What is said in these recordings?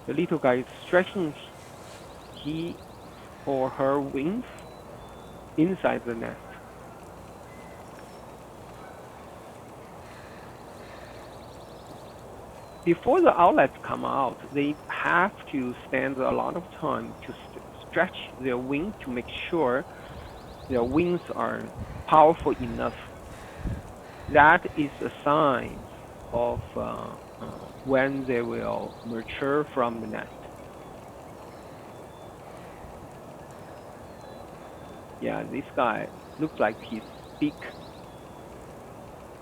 The little guy is stretching he or her wings inside the nest. Before the owlets come out, they have to spend a lot of time to stretch their wings to make sure their wings are powerful enough. That is a sign of when they will mature from the nest. Yeah, this guy looks like his beak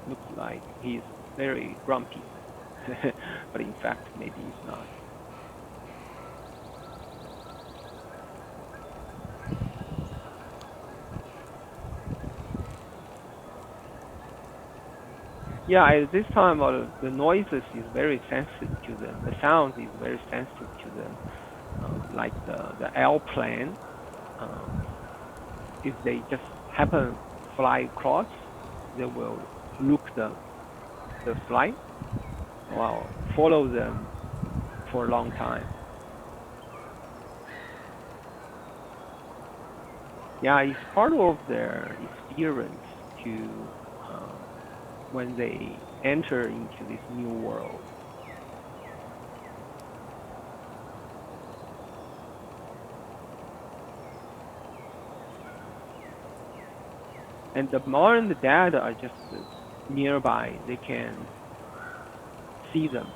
looks like he's very grumpy, but in fact, maybe he's not. Yeah, at this time, the noises is very sensitive to them. The sound is very sensitive to them. Like the airplane, um, if they just happen fly across, they will look the flight or follow them for a long time. Yeah, it's part of their experience to when they enter into this new world. And the mom and the dad are just nearby. They can see them.